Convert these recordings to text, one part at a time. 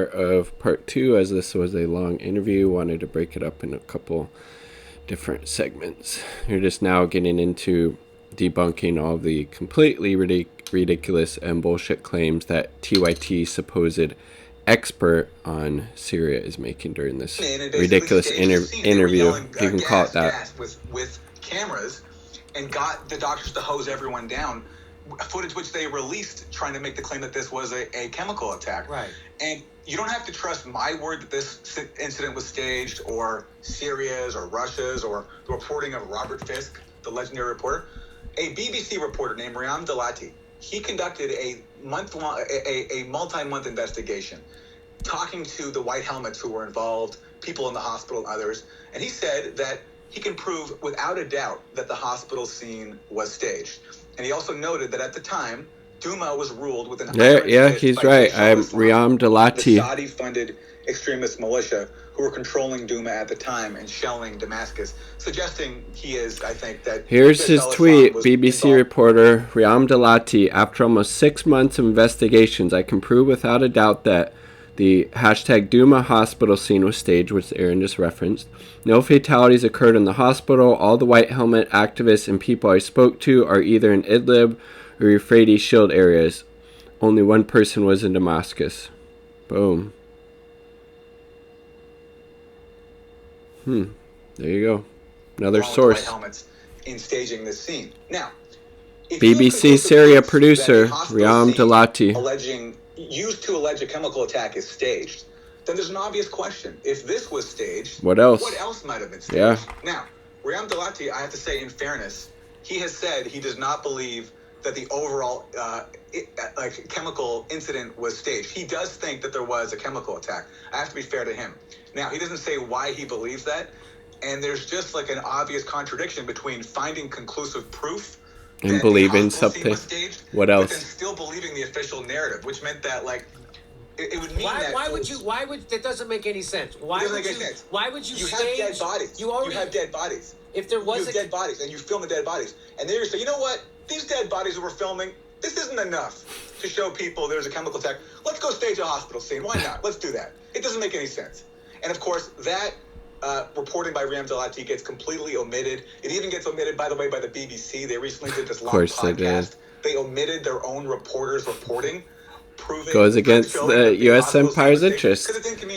of part 2, as this was a long interview. Wanted to break it up in a couple different segments. You're just now getting into debunking all the completely ridiculous and bullshit claims that TYT, supposed expert on Syria, is making during this ridiculous interview. If you can call it that. With cameras, and got the doctors to hose everyone down. Footage which they released trying to make the claim that this was a chemical attack. Right. And you don't have to trust my word that this incident was staged, or Syria's, or Russia's, or the reporting of Robert Fisk, the legendary reporter. A BBC reporter named Aaron Maté, he conducted a multi-month investigation, talking to the white helmets who were involved, people in the hospital and others. And he said that he can prove without a doubt that the hospital scene was staged. And he also noted that at the time, Duma was ruled with an he's right. I'm Aaron Maté. The Saudi-funded extremist militia who were controlling Duma at the time and shelling Damascus, suggesting he is, I think, that... Here's his tweet, BBC reporter Aaron Maté. After almost 6 months of investigations, I can prove without a doubt that the hashtag Duma hospital scene was staged, which Aaron just referenced. No fatalities occurred in the hospital. All the white helmet activists and people I spoke to are either in Idlib or Euphrates Shield areas. Only one person was in Damascus. Boom. There you go. Another source. White helmets in staging this scene. Now, BBC Syria producer Aaron Maté alleging used to allege a chemical attack is staged, then there's an obvious question. If this was staged, what else might have been staged? Yeah. Now, Aaron Maté, I have to say, in fairness, he has said he does not believe that the overall chemical incident was staged. He does think that there was a chemical attack. I have to be fair to him. Now, he doesn't say why he believes that, and there's just like an obvious contradiction between finding conclusive proof and believing something. Staged, what else? But then still believing the official narrative, which meant that it would mean that doesn't make any sense. Why would you stage? Have dead bodies. You have dead bodies. If there was dead bodies, and you film the dead bodies, and then you say, you know what? These dead bodies that we're filming, this isn't enough to show people there's a chemical attack. Let's go stage a hospital scene. Why not? Let's do that. It doesn't make any sense. And of course, that reporting by Aaron Maté gets completely omitted. It even gets omitted, by the way, by the BBC. They recently did this long podcast. They omitted their own reporters reporting, proving goes against the U.S. empire's interests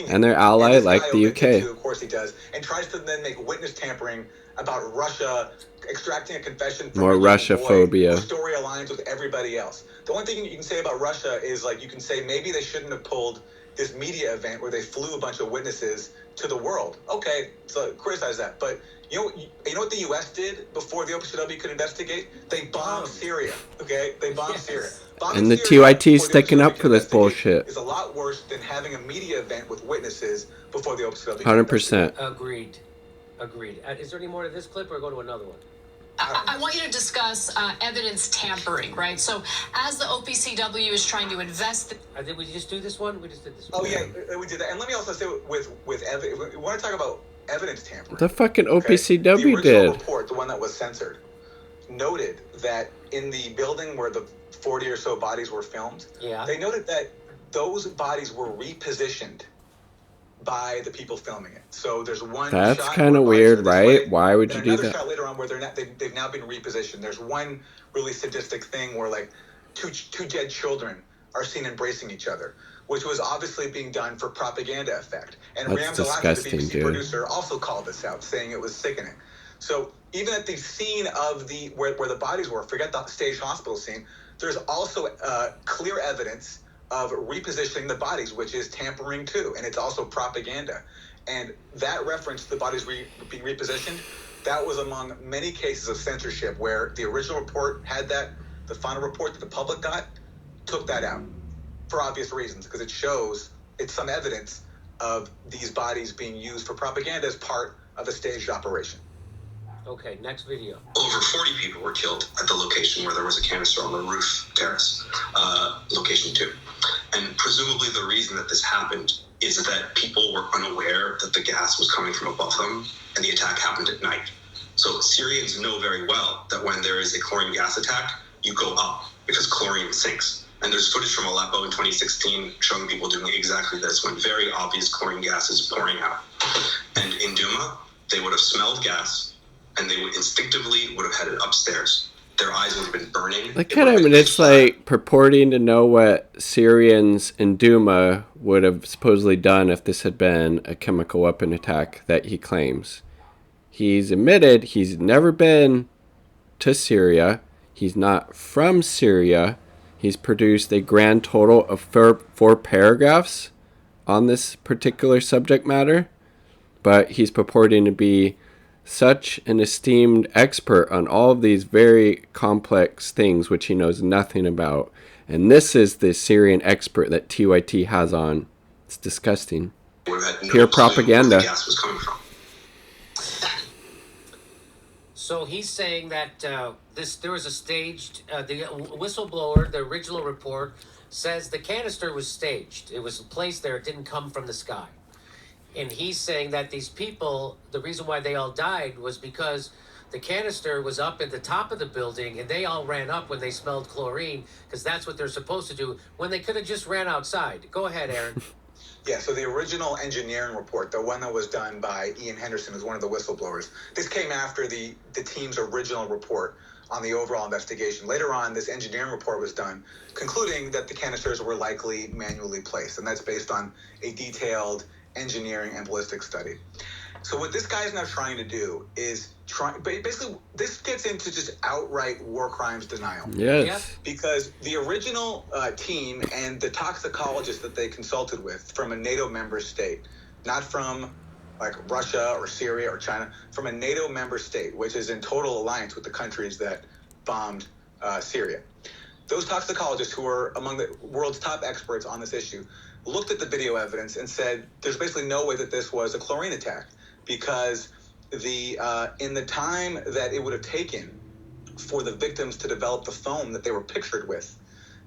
and their ally, like the UK. Of course he does, and tries to then make witness tampering about Russia extracting a confession from more Russia-phobia. The story aligns with everybody else. The only thing you can say about Russia is, you can say maybe they shouldn't have pulled this media event where they flew a bunch of witnesses to the world. Okay, so criticize that. But you know what the U.S. did before the OPCW could investigate? They bombed Syria. Okay, they bombed Syria. And the TYT sticking up for this bullshit. Is a lot worse than having a media event with witnesses before the OPCW. 100%. Agreed. Is there any more to this clip, or go to another one? I want you to discuss evidence tampering, right? So as the OPCW is trying to invest... Did we just do this one? We just did this one. Oh, yeah, we did that. And let me also say we want to talk about evidence tampering. The fucking OPCW The original did. report, the one that was censored, noted that in the building where the 40 or so bodies were filmed, they noted that those bodies were repositioned by the people filming it. So there's one That's shot kind of weird, right? Why would you do that? Another shot later on where they've now been repositioned. There's one really sadistic thing where two dead children are seen embracing each other, which was obviously being done for propaganda effect. And That's Ram Dalati, disgusting, the BBC dude. producer, also called this out, saying it was sickening. So even at the scene of where the bodies were, forget the staged hospital scene, there's also clear evidence of repositioning the bodies, which is tampering too, and it's also propaganda. And that reference to the bodies being repositioned, that was among many cases of censorship where the original report had that, the final report that the public got took that out for obvious reasons, because it shows it's some evidence of these bodies being used for propaganda as part of a staged operation. Okay, next video. Over 40 people were killed at the location where there was a canister on the roof terrace, location 2. And presumably the reason that this happened is that people were unaware that the gas was coming from above them, and the attack happened at night. So Syrians know very well that when there is a chlorine gas attack, you go up because chlorine sinks. And there's footage from Aleppo in 2016 showing people doing exactly this when very obvious chlorine gas is pouring out. And in Douma, they would have smelled gas and they would instinctively would have headed upstairs. Their eyes would have been burning. Look at him, and it's like purporting to know what Syrians in Douma would have supposedly done if this had been a chemical weapon attack that he claims. He's admitted he's never been to Syria. He's not from Syria. He's produced a grand total of four paragraphs on this particular subject matter, but he's purporting to be such an esteemed expert on all of these very complex things which he knows nothing about. And this is the Syrian expert that TYT has on. It's disgusting. Pure propaganda. Where the gas was coming from. So he's saying that there was a staged, the whistleblower, the original report says the canister was staged. It was placed there. It didn't come from the sky. And he's saying that these people, the reason why they all died was because the canister was up at the top of the building and they all ran up when they smelled chlorine, because that's what they're supposed to do, when they could have just ran outside. Go ahead, Aaron. Yeah, so the original engineering report, the one that was done by Ian Henderson, who's one of the whistleblowers, this came after the team's original report on the overall investigation. Later on, this engineering report was done, concluding that the canisters were likely manually placed, and that's based on a detailed engineering and ballistic study. So what this guy is now trying to do is basically, this gets into just outright war crimes denial. Yes. Yep. Because the original team and the toxicologist that they consulted with from a NATO member state, not from like Russia or Syria or China, from a NATO member state, which is in total alliance with the countries that bombed Syria. Those toxicologists, who are among the world's top experts on this issue, looked at the video evidence and said there's basically no way that this was a chlorine attack, because in the time that it would have taken for the victims to develop the foam that they were pictured with,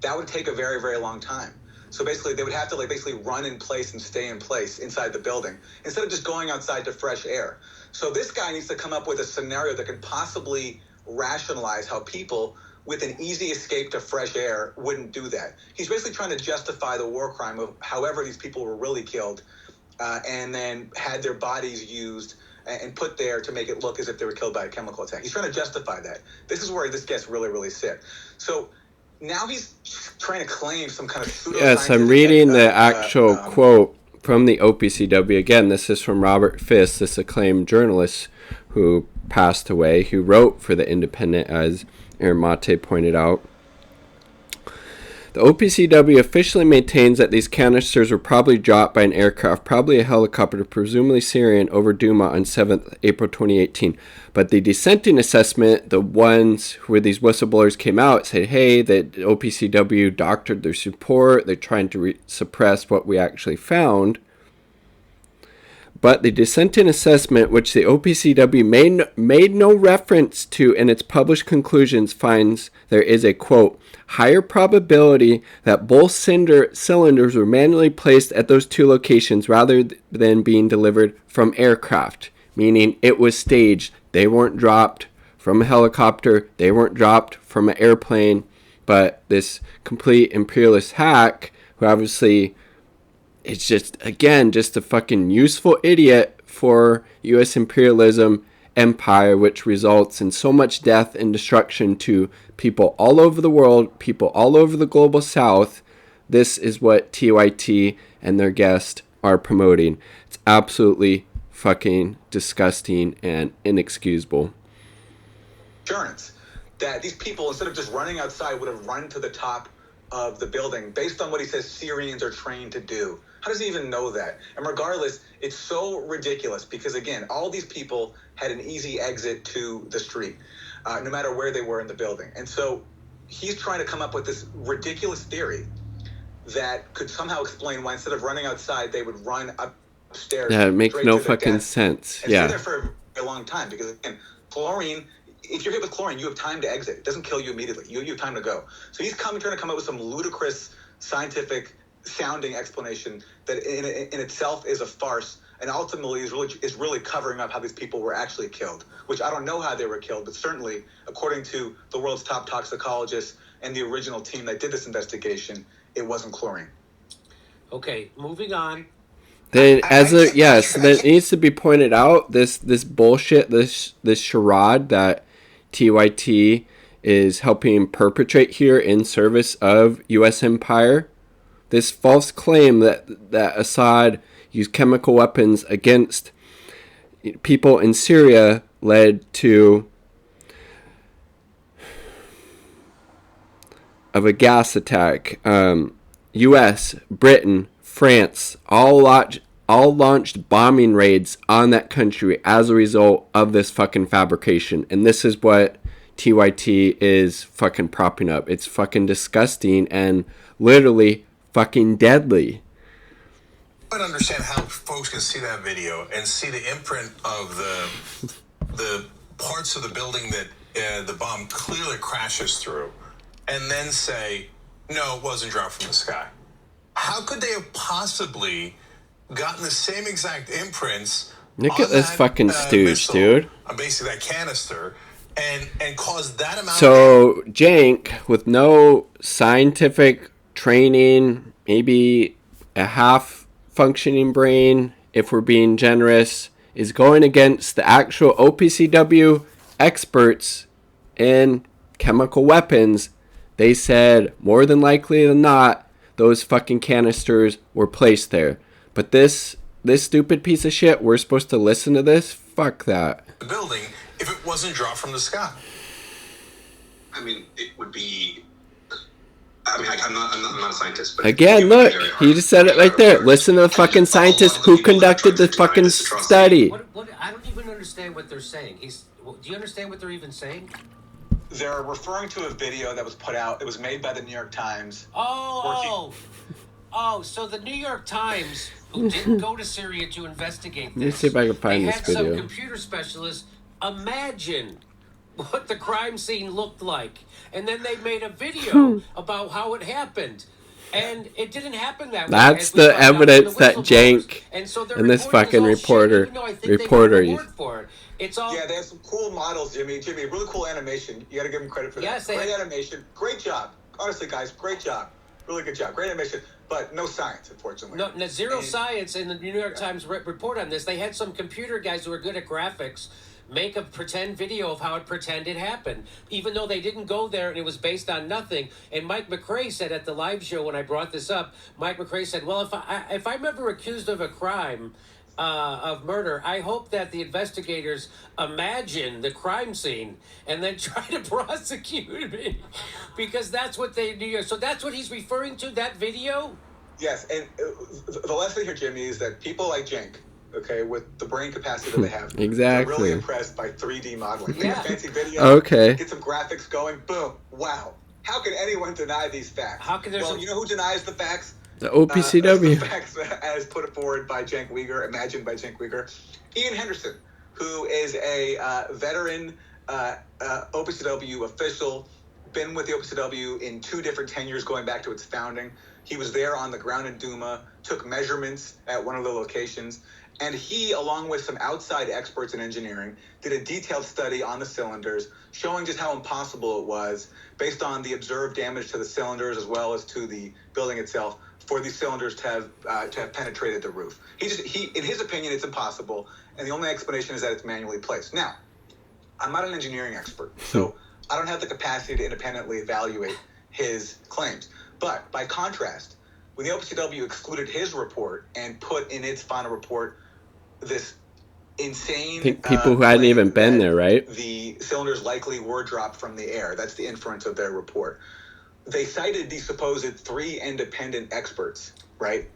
that would take a very, very long time. So basically, they would have to basically run in place and stay in place inside the building instead of just going outside to fresh air. So this guy needs to come up with a scenario that could possibly rationalize how people with an easy escape to fresh air wouldn't do that. He's basically trying to justify the war crime of however these people were really killed, and then had their bodies used and put there to make it look as if they were killed by a chemical attack. He's trying to justify that. This is where this gets really, really sick. So now he's trying to claim some kind of pseudoscientific... Yes, I'm reading the actual quote from the OPCW. Again, this is from Robert Fisk, this acclaimed journalist who passed away, who wrote for The Independent, as Aaron Maté pointed out. The OPCW officially maintains that these canisters were probably dropped by an aircraft, probably a helicopter, presumably Syrian, over Douma on 7th April 2018. But the dissenting assessment, the ones where these whistleblowers came out, said, hey, the OPCW doctored their support, they're trying to suppress what we actually found. But the dissenting assessment, which the OPCW made no reference to in its published conclusions, finds there is a, quote, higher probability that both cylinders were manually placed at those two locations rather than being delivered from aircraft, meaning it was staged. They weren't dropped from a helicopter. They weren't dropped from an airplane. But this complete imperialist hack, who obviously... it's just, again, just a fucking useful idiot for U.S. imperialism empire, which results in so much death and destruction to people all over the world, people all over the global south. This is what TYT and their guest are promoting. It's absolutely fucking disgusting and inexcusable. Assurance that these people, instead of just running outside, would have run to the top of the building based on what he says Syrians are trained to do. How does he even know that? And regardless, it's so ridiculous because, again, all these people had an easy exit to the street, no matter where they were in the building. And so he's trying to come up with this ridiculous theory that could somehow explain why instead of running outside, they would run upstairs. Yeah, it makes no fucking sense. And yeah. stay there for a long time because, again, chlorine... if you're hit with chlorine, you have time to exit. It doesn't kill you immediately. You have time to go. So he's trying to come up with some ludicrous scientific sounding explanation that in itself is a farce, and ultimately is really covering up how these people were actually killed, which I don't know how they were killed, but certainly, according to the world's top toxicologists and the original team that did this investigation, it wasn't chlorine. Okay, moving on. Then, that needs to be pointed out. This bullshit, this charade that TYT is helping perpetrate here in service of U.S. empire. This false claim that Assad used chemical weapons against people in Syria led to of a gas attack. U.S., Britain, France all launched bombing raids on that country as a result of this fucking fabrication. And this is what TYT is fucking propping up. It's fucking disgusting and literally fucking deadly. I don't understand how folks can see that video and see the imprint of the parts of the building that the bomb clearly crashes through, and then say, no, it wasn't dropped from the sky. How could they have possibly gotten the same exact imprints? Look at this fucking stooge, missile, dude. Basically that canister, and cause that amount So, Jank, with no scientific training, maybe a half-functioning brain, if we're being generous, is going against the actual OPCW experts in chemical weapons. They said, more than likely than not, those fucking canisters were placed there. But this stupid piece of shit, we're supposed to listen to this? Fuck that. the building if it wasn't dropped from the sky. I mean, it would be. I mean, I'm not a scientist, but again, look, he just said it right there. Listen to the fucking scientist who conducted the fucking study. What? I don't even understand what they're saying. Do you understand what they're even saying? They're referring to a video that was put out. It was made by the New York Times. So the New York Times, who didn't go to Syria to investigate this, Let me see if I can find this they had video. some computer specialists imagine what the crime scene looked like, and then they made a video about how it happened. And it didn't happen that way. That's the evidence that Jank and this fucking reporter for it. It's all. Yeah, they have some cool models, Jimmy. Really cool animation. You got to give them credit for that. Yes, great animation. Great job. Honestly, guys, great job. Really good job. Great animation, but no science, unfortunately. No, zero science in the New York Times report on this. They had some computer guys who are good at graphics make a pretend video of how it pretended happened, even though they didn't go there and it was based on nothing. And Mike McRae said at the live show when I brought this up, Mike McRae said, well, if I'm ever accused of a crime, of murder, I hope that the investigators imagine the crime scene and then try to prosecute me, because that's what they do. So that's what he's referring to, that video? Yes, and the lesson here, Jimmy, is that people like Jank, okay, with the brain capacity that they have, exactly, are really impressed by 3D modeling. Yeah. Fancy video, okay, get some graphics going, boom, wow. How can anyone deny these facts? You know who denies the facts? The OPCW. The facts as put forward by Cenk Uygur, imagined by Cenk Uygur. Ian Henderson, who is a veteran OPCW official, been with the OPCW in 2 different tenures going back to its founding. He was there on the ground in Duma, took measurements at one of the locations, and he, along with some outside experts in engineering, did a detailed study on the cylinders, showing just how impossible it was, based on the observed damage to the cylinders as well as to the building itself, for these cylinders to have penetrated the roof. He, in his opinion, it's impossible, and the only explanation is that it's manually placed. Now, I'm not an engineering expert, so I don't have the capacity to independently evaluate his claims. But by contrast, when the OPCW excluded his report and put in its final report this insane... I think people who hadn't even been there, right? The cylinders likely were dropped from the air. That's the inference of their report. They cited these supposed 3 independent experts, right?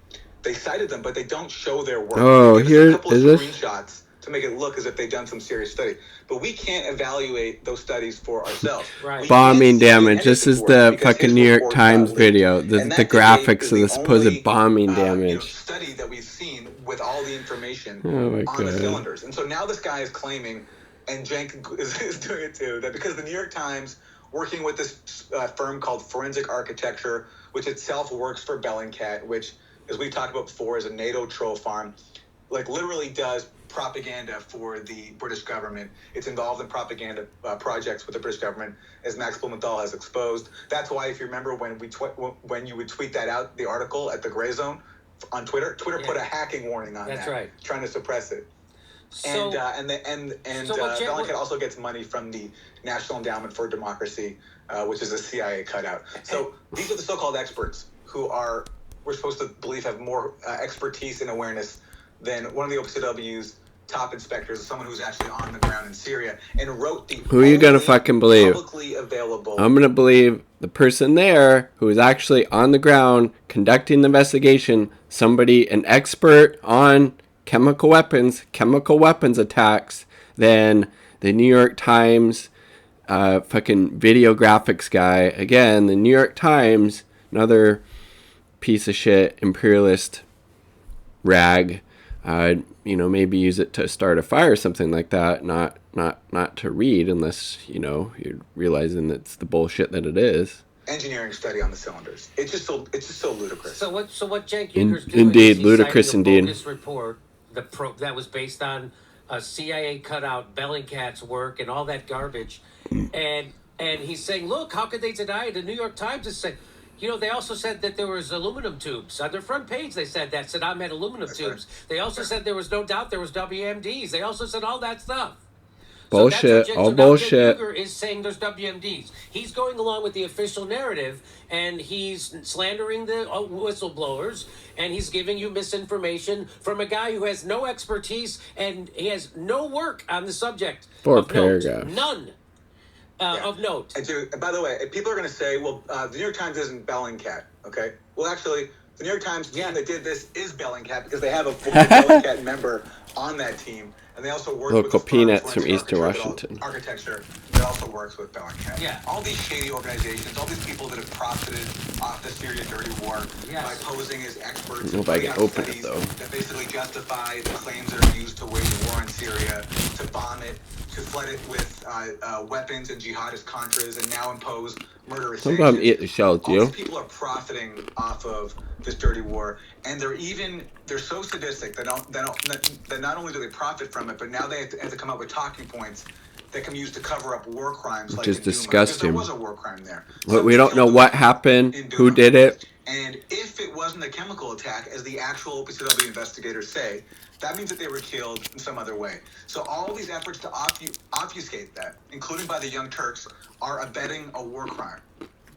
They cited them, but they don't show their work. Oh, here a couple is of it? Screenshots to make it look as if they've done some serious study. But we can't evaluate those studies for ourselves. Right. Bombing damage. This is the fucking New York Times video. The graphics of the supposed bombing damage. Study that we've seen with all the information on the cylinders. And so now this guy is claiming, and Cenk is doing it too, that because the New York Times, working with this firm called Forensic Architecture, which itself works for Bellingcat, which, as we talked about before, is a NATO troll farm. like literally does propaganda for the British government. It's involved in propaganda projects with the British government, as Max Blumenthal has exposed. That's why, if you remember, when you would tweet that out, the article at the Gray Zone on Twitter put a hacking warning on That's that, right, trying to suppress it. So, Bellingcat also gets money from the National Endowment for Democracy, which is a CIA cutout. So these are the so-called experts who we're supposed to believe have more expertise and awareness than one of the OPCW's top inspectors, someone who's actually on the ground in Syria, and wrote the Who are you gonna fucking believe? Publicly available. I'm gonna believe the person there who is actually on the ground conducting the investigation, an expert on chemical weapons attacks, than the New York Times fucking video graphics guy. Again, the New York Times, another piece of shit imperialist rag. Maybe use it to start a fire or something like that, not to read, unless you're realizing it's the bullshit that it is. Engineering study on the cylinders. It's just so ludicrous. So what Cenk Uyghur's doing indeed, is he's ludicrous citing a indeed. bogus report that was based on a CIA cutout, Bellingcat's work, and all that garbage, and he's saying, look, how could they deny it? The New York Times has said. They also said that there was aluminum tubes. On their front page, they said that Saddam had aluminum tubes. Right. They also said there was no doubt there was WMDs. They also said all that stuff. Bullshit. All bullshit. Uyghur is saying there's WMDs. He's going along with the official narrative, and he's slandering the whistleblowers, and he's giving you misinformation from a guy who has no expertise, and he has no work on the subject. 4 paragraphs. None. Of note. And by the way, people are going to say, well, the New York Times isn't Bellingcat, okay? Well, actually, the New York Times team that did this is Bellingcat, because they have a Bellingcat member on that team, and they also work local with peanuts from Eastern Washington. Architecture that also works with Bellingcat. Yeah. All these shady organizations, all these people that have profited off the Syria dirty war by posing as experts. I hope I can open it, though. That basically justify the claims that are used to wage war in Syria, to bomb it, to flood it with weapons and jihadist contras, and now impose murderous sanctions. Sometimes eat the shell, All these people are profiting off of this dirty war, and they're so sadistic that not only do they profit from it, but now they have to come up with talking points that can be used to cover up war crimes. Which like is in Duma, disgusting. because there was a war crime there. But we don't know what happened, who did it. And if it wasn't a chemical attack, as the actual OPCW investigators say, that means that they were killed in some other way. So all these efforts to obfuscate that, including by the Young Turks, are abetting a war crime.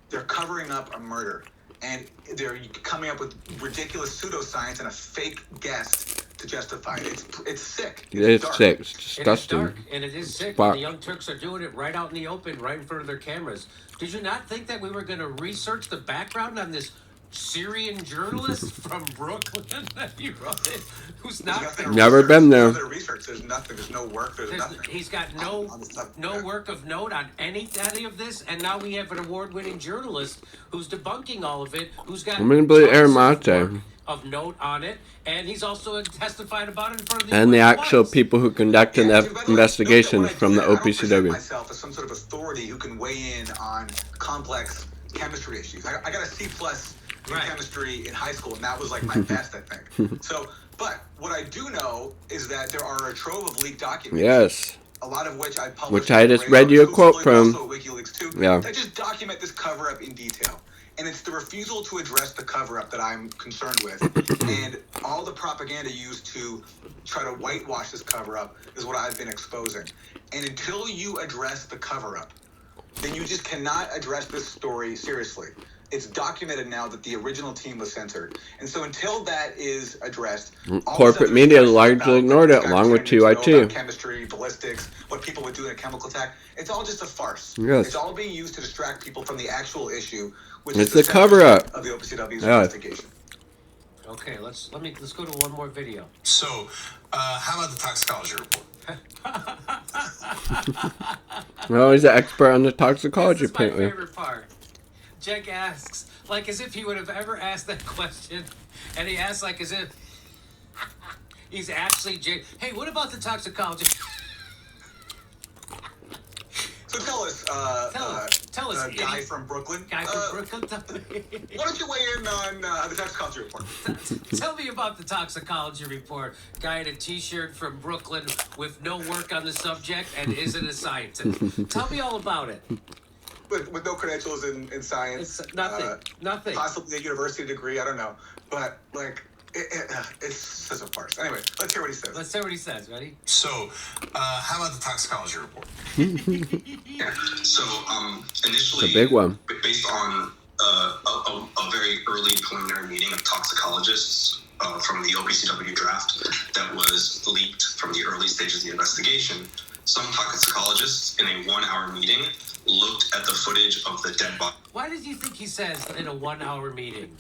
They're covering up a murder. And they're coming up with ridiculous pseudoscience and a fake guess to justify it. It's sick. It's sick. It's disgusting. It is dark, and it is sick. And the Young Turks are doing it right out in the open, right in front of their cameras. Did you not think that we were going to research the background on this Syrian journalist from Brooklyn that he wrote it, who's never been there? There's research. There's nothing. There's no work. There's nothing. He's got no work of note on any of this, and now we have an award-winning journalist who's debunking all of it. Who's got? I'm gonna believe Aaron Maté of note on it, and he's also testified about it in front of the and the actual people who conducted the investigations from the OPCW. I don't myself as some sort of authority who can weigh in on complex chemistry issues. I got a C+ in chemistry in high school, and that was like my best, I think. So, but what I do know is that there are a trove of leaked documents. Yes. A lot of which I published. Which I just read you a quote from. Also WikiLeaks too. Yeah. That just document this cover-up in detail. And it's the refusal to address the cover-up that I'm concerned with. And all the propaganda used to try to whitewash this cover-up is what I've been exposing. And until you address the cover-up, then you just cannot address this story seriously. It's documented now that the original team was censored. And so until that is addressed... corporate media largely ignored it, along with TYT. Chemistry, ballistics, what people would do in a chemical attack. It's all just a farce. Yes. It's all being used to distract people from the actual issue, which it's is the cover-up of the OPCW's investigation. Okay, let's go to one more video. So, how about the toxicology report? Well, he's an expert on the toxicology, this is my apparently. favorite part. Jake asks, like as if he would have ever asked that question, and he asks like as if he's actually Jake. Hey, what about the toxicology? So tell us, tell us, guy from Brooklyn. Guy from Brooklyn. Why don't you weigh in on the toxicology report? Tell me about the toxicology report. Guy in a T-shirt from Brooklyn with no work on the subject and isn't a scientist. Tell me all about it. With no credentials in science. It's nothing. Possibly a university degree, I don't know. But, like, it's such a farce. Anyway, let's hear what he says. Let's hear what he says. Ready? So, how about the toxicology report? Yeah. So, initially, It's a big one. Based on a very early preliminary meeting of toxicologists from the OPCW draft that was leaked from the early stages of the investigation, some toxicologists in a 1-hour meeting looked at the footage of the dead body. Why does he think he says in a 1-hour meeting?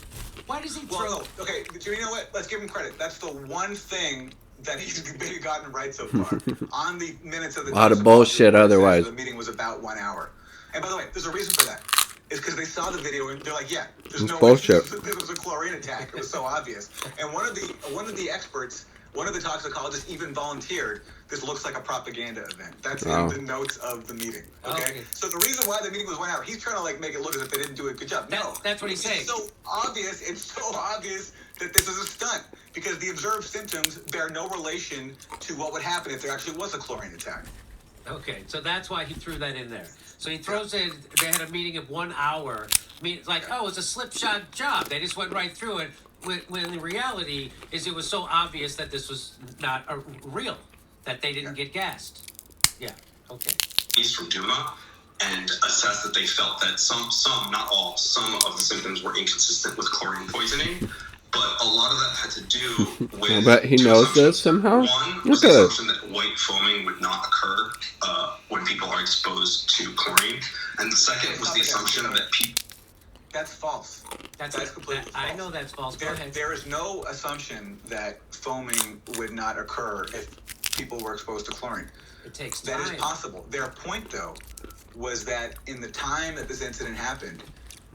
Why does he throw... Well, no, okay, you know what? Let's give him credit. That's the one thing that he's gotten right so far. On the minutes of the... A lot of bullshit otherwise. The meeting was about 1 hour. And by the way, there's a reason for that. It's because they saw the video and they're like, yeah, there's no bullshit. This was a chlorine attack. It was so obvious. And one of the experts, one of the toxicologists even volunteered, this looks like a propaganda event. That's in the notes of the meeting. Okay? So the reason why the meeting was 1 hour, he's trying to like make it look as if they didn't do a good job. No. That's what he's saying. It's so obvious that this is a stunt because the observed symptoms bear no relation to what would happen if there actually was a chlorine attack. Okay, so that's why he threw that in there. So he throws in, they had a meeting of 1 hour. I mean, it's like, oh, it's a slipshod job. They just went right through it. When the reality is it was so obvious that this was not real, that they didn't get gassed. Yeah, okay. He's from Duma and assessed that they felt that some, not all, some of the symptoms were inconsistent with chlorine poisoning. But a lot of that had to do with... I bet he knows this somehow. One was the assumption that white foaming would not occur when people are exposed to chlorine. And the second was the assumption that people... That's false. That's completely false. I know that's false. Go ahead. There is no assumption that foaming would not occur if people were exposed to chlorine. It takes time. That is possible. Their point, though, was that in the time that this incident happened,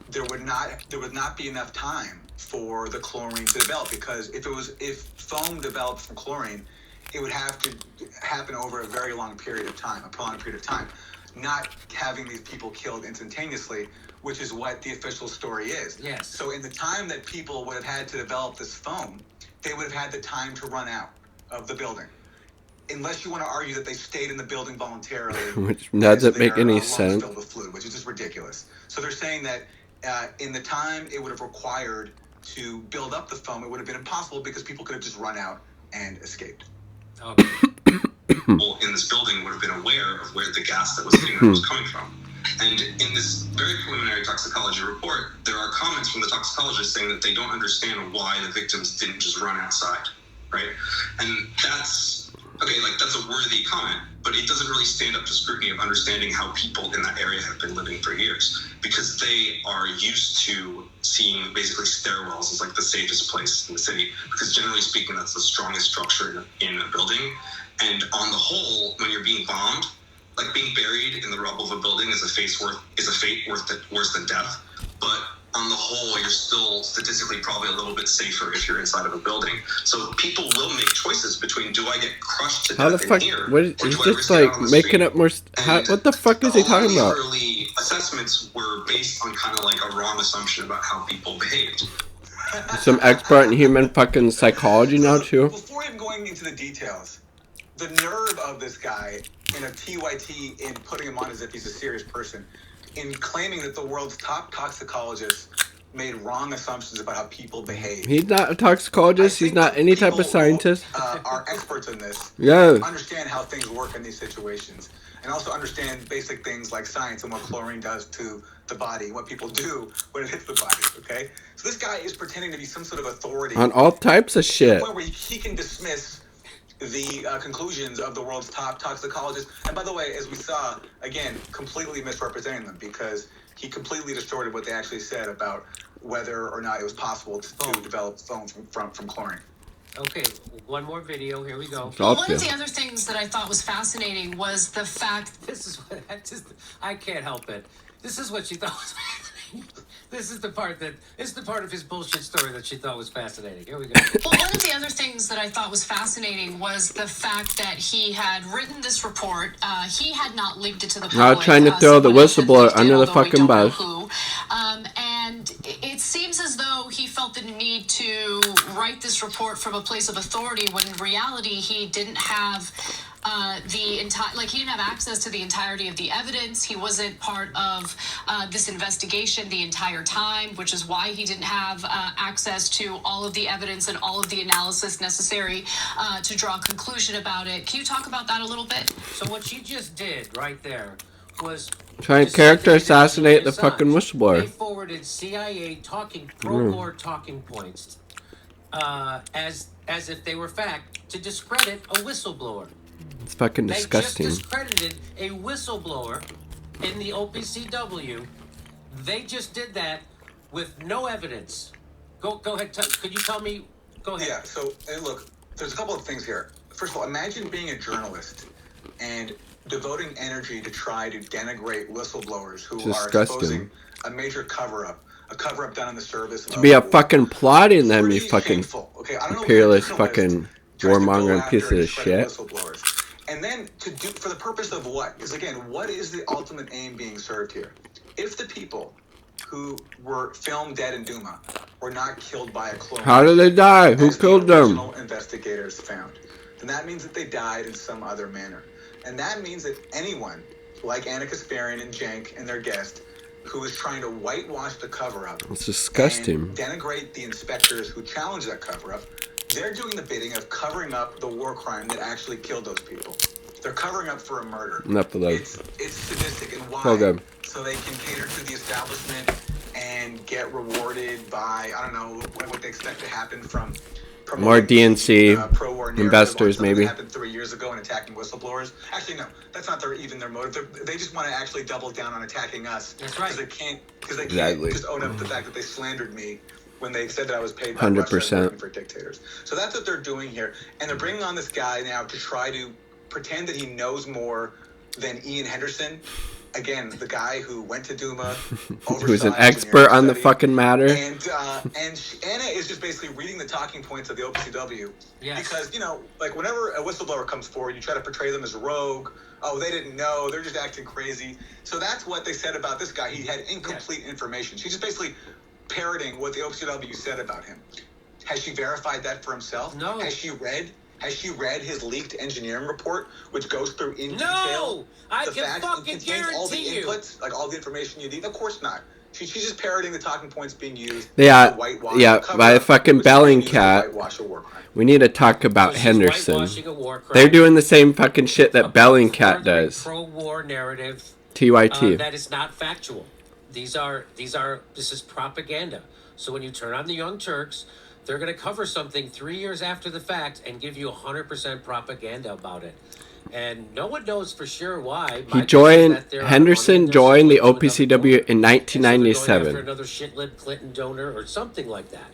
there would not be enough time for the chlorine to develop, because if foam developed from chlorine, it would have to happen over a very long period of time, a prolonged period of time, not having these people killed instantaneously, which is what the official story is. Yes. So in the time that people would have had to develop this foam, they would have had the time to run out of the building. Unless you want to argue that they stayed in the building voluntarily. Which doesn't make any sense. Filled with fluid, which is just ridiculous. So they're saying that in the time it would have required to build up the foam, it would have been impossible because people could have just run out and escaped. Okay. People in this building would have been aware of where the gas that was hitting them was coming from. And in this very preliminary toxicology report, there are comments from the toxicologist saying that they don't understand why the victims didn't just run outside, right? And that's, okay, like that's a worthy comment, but it doesn't really stand up to scrutiny of understanding how people in that area have been living for years, because they are used to seeing basically stairwells as like the safest place in the city, because generally speaking, that's the strongest structure in a building. And on the whole, when you're being bombed, like being buried in the rubble of a building is a fate worse than death. But on the whole, you're still statistically probably a little bit safer if you're inside of a building. So people will make choices between, do I get crushed to How the death fuck? in here? He's just like making up more. What the fuck is he talking about? Early assessments were based on kind of like a wrong assumption about how people behaved. Some expert in human fucking psychology now too. Before even going into the details, the nerve of this guy in a TYT in putting him on as if he's a serious person, in claiming that the world's top toxicologists made wrong assumptions about how people behave. He's not a toxicologist. He's not any type of scientist. Are experts in this. Yeah. Understand how things work in these situations, and also understand basic things like science and what chlorine does to the body, what people do when it hits the body. Okay, so this guy is pretending to be some sort of authority On all types of shit. where he can dismiss the conclusions of the world's top toxicologists. And by the way, as we saw, again, completely misrepresenting them, because he completely distorted what they actually said about whether or not it was possible to develop foam from chlorine. Okay, one more video. Here we go. One of the other things that I thought was fascinating was the fact... This is what I can't help it. This is what she thought was fascinating. This is the part of his bullshit story that she thought was fascinating. Here we go. Well, one of the other things that I thought was fascinating was the fact that he had written this report. He had not linked it to the public. Now trying to throw the whistleblower under the fucking bus. And it seems as though he felt the need to write this report from a place of authority when in reality he didn't have he didn't have access to the entirety of the evidence. He wasn't part of this investigation the entire time, which is why he didn't have access to all of the evidence and all of the analysis necessary to draw a conclusion about it. Can you talk about that a little bit? So what she just did right there was trying to character assassinate the fucking whistleblower. They forwarded CIA pro-war talking points as if they were fact to discredit a whistleblower. It's fucking disgusting. They just discredited a whistleblower in the OPCW. They just did that with no evidence. Go ahead. Could you tell me? Go ahead. Yeah. So look, there's a couple of things here. First of all, imagine being a journalist and devoting energy to try to denigrate whistleblowers who are exposing a major cover-up done in the service to be a fucking plotting them, you fucking imperialist fucking warmongering piece of shit. And then to do for the purpose of what? Because again, what is the ultimate aim being served here? If the people who were filmed dead in Duma were not killed by a clone, how did they die? Who killed them? Investigators found. Then that means that they died in some other manner. And that means that anyone, like Anna Kasparian and Cenk and their guest, who is trying to whitewash the cover-up, it's disgusting, and denigrate the inspectors who challenged that cover-up, they're doing the bidding of covering up the war crime that actually killed those people. They're covering up for a murder. It's sadistic. And why? Okay. So they can cater to the establishment and get rewarded by, I don't know, what they expect to happen from more DNC pro-war investors, maybe. That happened 3 years ago in attacking whistleblowers. Actually, no, that's not even their motive. They just want to actually double down on attacking us. That's right. Because they can't just own up to the fact that they slandered me when they said that I was paid by 100% Russia working for dictators. So that's what they're doing here. And they're bringing on this guy now to try to pretend that he knows more than Ian Henderson. Again, the guy who went to Duma, who's an expert on the fucking matter. And Anna is just basically reading the talking points of the OPCW. Yes. Because, like whenever a whistleblower comes forward, you try to portray them as rogue. Oh, they didn't know. They're just acting crazy. So that's what they said about this guy. He had incomplete information. She's just basically parroting what the OPCW said about him. Has she verified that for himself? No. Has she read his leaked engineering report, which goes through in detail? No! I can fucking all the guarantee you. inputs, like all the information you need? Of course not. She's just parroting the talking points being used. Yeah, to whitewash by fucking Bellingcat. We need to talk about Henderson. They're doing the same fucking shit that Bellingcat does. Pro-war narrative. TYT. That is not factual. This is propaganda. So when you turn on the Young Turks, they're going to cover something 3 years after the fact and give you 100% propaganda about it. And no one knows for sure why. Henderson joined the OPCW in 1997. After another shitlib Clinton donor or something like that.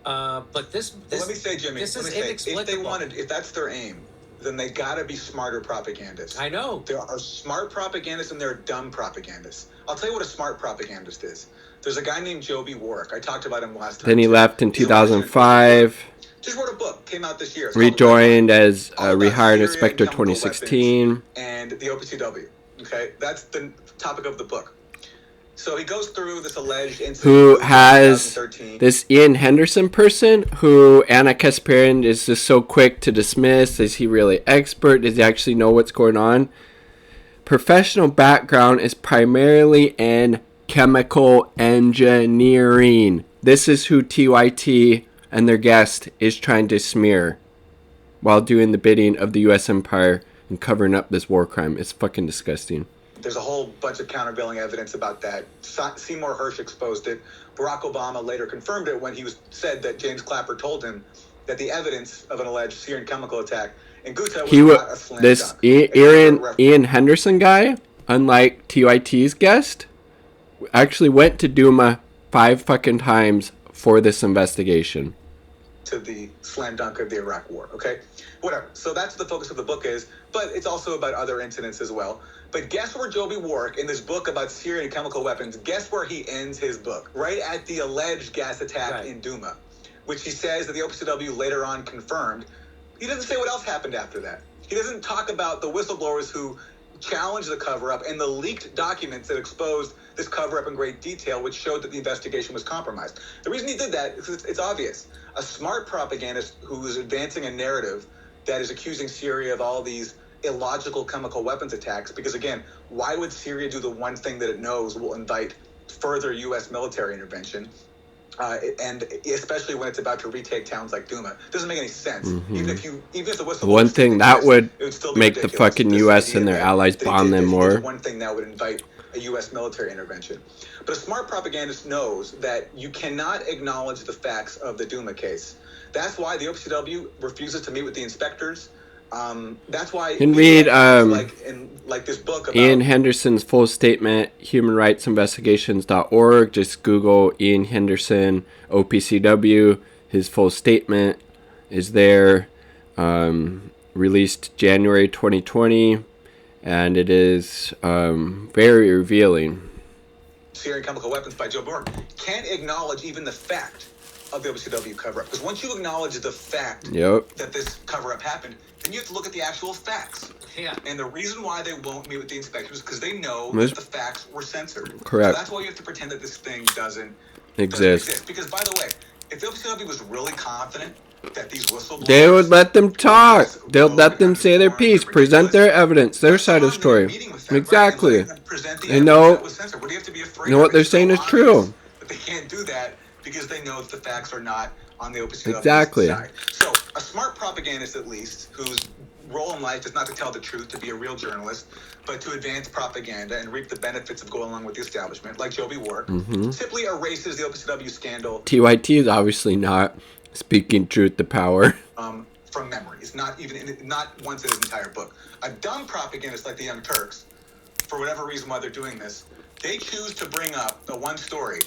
But this let me say, Jimmy, this is inexplicable. If that's their aim, then they got to be smarter propagandists. I know. There are smart propagandists and there are dumb propagandists. I'll tell you what a smart propagandist is. There's a guy named Joby Warwick. I talked about him last time. Then he left in 2005. Just wrote a book. Came out this year. Rejoined as rehired inspector 2016. And the OPCW. Okay, that's the topic of the book. So he goes through this alleged incident. Who has this Ian Henderson person who Anna Kasparian is just so quick to dismiss? Is he really expert? Does he actually know what's going on? Professional background is primarily in chemical engineering. This is who TYT and their guest is trying to smear while doing the bidding of the U.S. empire and covering up this war crime. It's fucking disgusting. There's a whole bunch of countervailing evidence about that. Seymour Hersh exposed it. Barack Obama later confirmed it when he said that James Clapper told him that the evidence of an alleged Syrian chemical attack in Ghouta was not a slam dunk. Ian Henderson guy, unlike TYT's guest, actually went to Duma 5 fucking times for this investigation. to the slam dunk of the Iraq War. Okay, whatever. So that's the focus of the book is, but it's also about other incidents as well. But guess where Joby Warrick, in this book about Syria and chemical weapons, guess where he ends his book? Right at the alleged gas attack in Duma, which he says that the OPCW later on confirmed. He doesn't say what else happened after that. He doesn't talk about the whistleblowers who challenged the cover-up and the leaked documents that exposed this cover-up in great detail, which showed that the investigation was compromised. The reason he did that is it's obvious. A smart propagandist who is advancing a narrative that is accusing Syria of all these illogical chemical weapons attacks, because again, why would Syria do the one thing that it knows will invite further U.S. military intervention? And especially when it's about to retake towns like Duma, it doesn't make any sense. Even if the whistleblower, One thing that would make the ridiculous. fucking U.S. and their allies bomb them more. One thing that would invite a U.S. military intervention. But a smart propagandist knows that you cannot acknowledge the facts of the Duma case. That's why the OPCW refuses to meet with the inspectors. That's why you can read like this book about Ian Henderson's full statement, humanrightsinvestigations.org. Just Google Ian Henderson, OPCW. His full statement is there, released January 2020, and it is very revealing. Syrian chemical weapons by Joe Burke can't acknowledge even the fact of the OPCW cover-up. Because once you acknowledge the fact that this cover-up happened, then you have to look at the actual facts. Yeah. And the reason why they won't meet with the inspectors is because they know that the facts were censored. Correct. So that's why you have to pretend that this thing doesn't exist. Because, by the way, if the OPCW was really confident that these whistleblowers... They would let them talk. They'll let them say their piece, present their evidence, their side of the story. Exactly. They know what they're saying is true. But they can't do that because they know that the facts are not on the OPCW side. So a smart propagandist, at least, whose role in life is not to tell the truth, to be a real journalist, but to advance propaganda and reap the benefits of going along with the establishment, like Joby Warrick, simply erases the OPCW scandal. TYT is obviously not speaking truth to power. From memory. It's not once in his entire book. A dumb propagandist like the Young Turks, for whatever reason why they're doing this, they choose to bring up the one story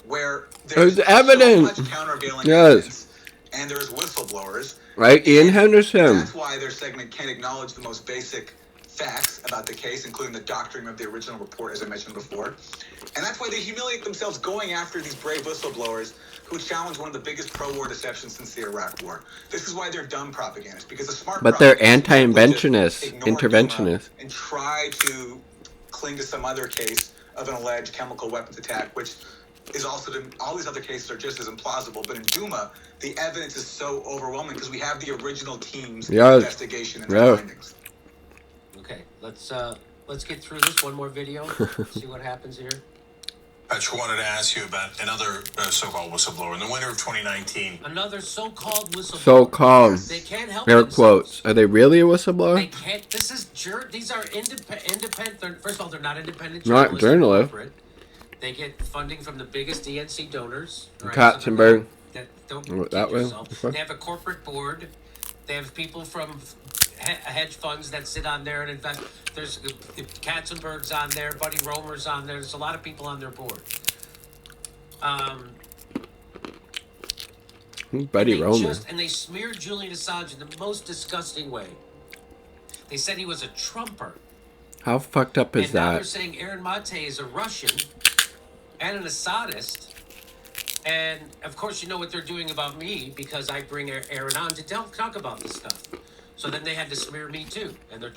where there's evidence. So much countervailing evidence, and there's whistleblowers. Right, Ian Henderson. That's why their segment can't acknowledge the most basic facts about the case, including the doctoring of the original report, as I mentioned before. And that's why they humiliate themselves going after these brave whistleblowers who challenge one of the biggest pro-war deceptions since the Iraq War. This is why they're dumb propagandists, because the smart but they're anti-inventionists, and try to cling to some other case of an alleged chemical weapons attack, which is also all these other cases are just as implausible. But in Duma, the evidence is so overwhelming because we have the original team's investigation and their findings. Okay, let's get through this one more video. See what happens here. I just wanted to ask you about another so-called whistleblower in the winter of 2019. Another so-called whistleblower. So-called. They can't help air themselves. quotes. Are they really a whistleblower? They can't. These are independent. First of all, they're not independent Not journalists. They get funding from the biggest DNC donors. Right? Katzenberg. Don't that way. They have a corporate board. They have people from hedge funds that sit on there and invest. There's Katzenberg's on there, Buddy Romer's on there. There's a lot of people on their board. Buddy Romer. And they smeared Julian Assange in the most disgusting way. They said he was a Trumper. How fucked up is and now that? they're saying Aaron Maté is a Russian and an Assadist. And, of course, you know what they're doing about me because I bring Aaron on to talk about this stuff. So then they had to smear me, too. And they're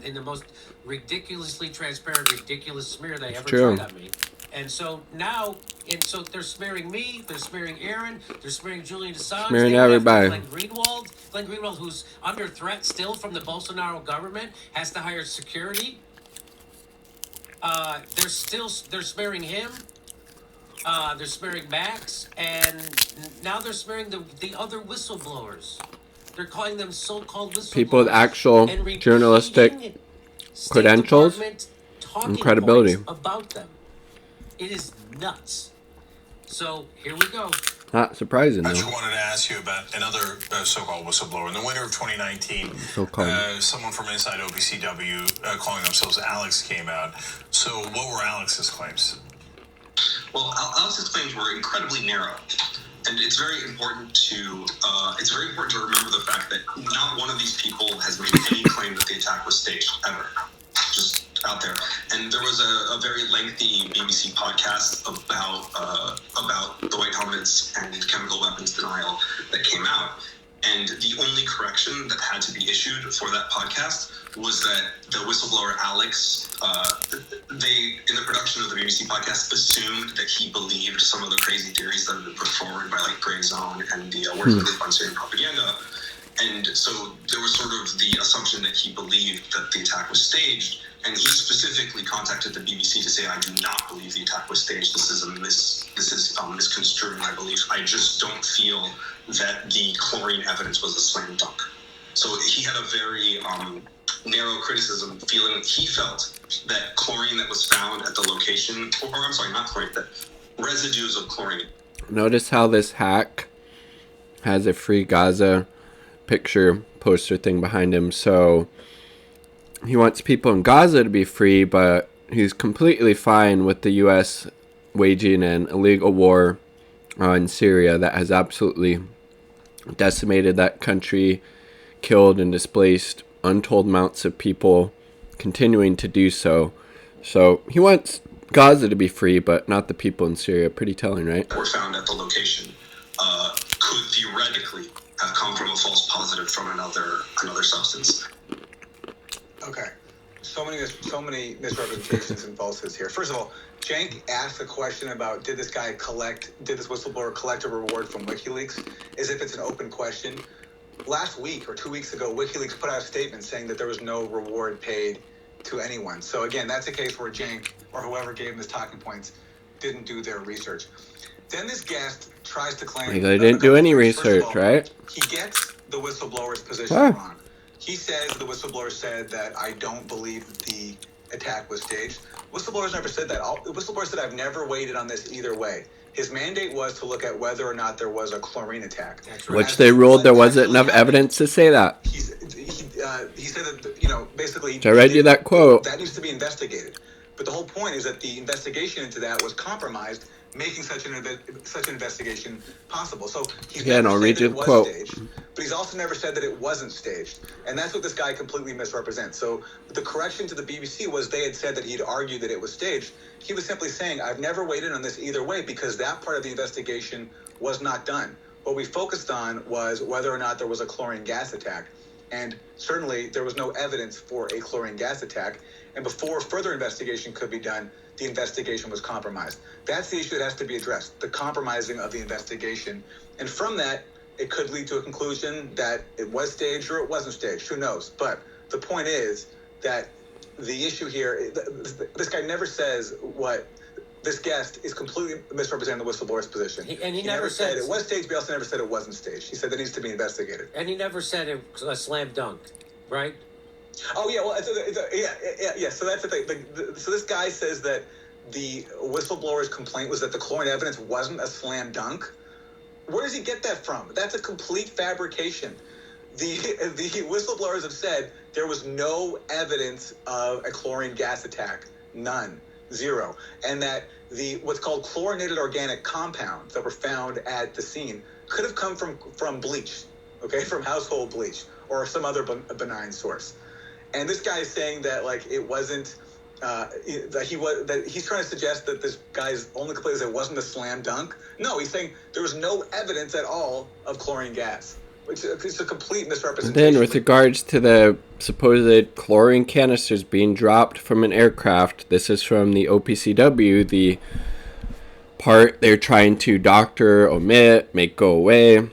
in the most ridiculously transparent, ridiculous smear they ever tried on me. And so now, so they're smearing me, they're smearing Aaron, they're smearing Julian Assange. Smearing everybody. Glenn Greenwald, who's under threat still from the Bolsonaro government, has to hire security. They're smearing him. They're smearing Max, and now they're smearing the other whistleblowers. They're calling them so-called whistleblowers. People with actual journalistic credentials and credibility about them. It is nuts. So here we go. Not surprising, though. I just wanted to ask you about another so-called whistleblower. In the winter of 2019, someone from inside OPCW calling themselves Alex came out. So what were Alex's claims? Well, Alex's claims were incredibly narrow. And it's very important to remember the fact that not one of these people has made any claim that the attack was staged ever. Just out there. And there was a very lengthy BBC podcast about the White Helmets and chemical weapons denial that came out. And the only correction that had to be issued for that podcast was that the whistleblower Alex, they, in the production of the BBC podcast, assumed that he believed some of the crazy theories that had been put forward by like Grey Zone and the Working Group on Syrian Propaganda. And so there was sort of the assumption that he believed that the attack was staged. And he specifically contacted the BBC to say, I do not believe the attack was staged. This is misconstruing my belief. I just don't feel that the chlorine evidence was a slam dunk. So he had a very narrow criticism, feeling he felt that chlorine that was found at the location, or I'm sorry, not chlorine, that residues of chlorine. Notice how this hack has a Free Gaza picture poster thing behind him. So he wants people in Gaza to be free, but he's completely fine with the U.S. waging an illegal war in Syria that has absolutely decimated that country, killed and displaced untold amounts of people, continuing to do so. So he wants Gaza to be free, but not the people in Syria. Pretty telling, right? Were found at the location could theoretically have come from a false positive from another substance. Okay. So many misrepresentations and falsehoods here. First of all, Cenk asked a question about did this whistleblower collect a reward from WikiLeaks, as if it's an open question. Last week or 2 weeks ago, WikiLeaks put out a statement saying that there was no reward paid to anyone. So again, that's a case where Cenk or whoever gave him his talking points didn't do their research. Then this guest tries to claim they didn't do any research, right? He gets the whistleblower's position wrong. He says the whistleblower said that I don't believe the attack was staged. Whistleblowers never said that. The whistleblower said I've never waited on this either way. His mandate was to look at whether or not there was a chlorine attack. Right. Which they ruled there wasn't enough evidence to say that. He said that, basically... I read you that quote. That needs to be investigated. But the whole point is that the investigation into that was compromised, making such an investigation possible. So he's never I'll said read that you it the was quote. staged, but he's also never said that it wasn't staged. And that's what this guy completely misrepresents. So the correction to the BBC was they had said that he'd argued that it was staged. He was simply saying, I've never waited on this either way because that part of the investigation was not done. What we focused on was whether or not there was a chlorine gas attack. And certainly there was no evidence for a chlorine gas attack. And before further investigation could be done, the investigation was compromised. That's the issue that has to be addressed, the compromising of the investigation. And from that, it could lead to a conclusion that it was staged or it wasn't staged. Who knows? But the point is that the issue here, this guy never says what this guest is completely misrepresenting the whistleblower's position. He never said it was staged, but he also never said it wasn't staged. He said that needs to be investigated. And he never said it was a slam dunk, right? Oh, yeah, well, yeah. So that's the thing. So this guy says that the whistleblower's complaint was that the chlorine evidence wasn't a slam dunk. Where does he get that from? That's a complete fabrication. The whistleblowers have said there was no evidence of a chlorine gas attack. None. Zero. And that the what's called chlorinated organic compounds that were found at the scene could have come from bleach, from household bleach or some other benign source. And this guy is saying that it wasn't that he's trying to suggest that this guy's only complaint is it wasn't a slam dunk. No, he's saying there was no evidence at all of chlorine gas, which is a complete misrepresentation. Then, with regards to the supposed chlorine canisters being dropped from an aircraft, this is from the OPCW, the part they're trying to doctor, omit, make go away.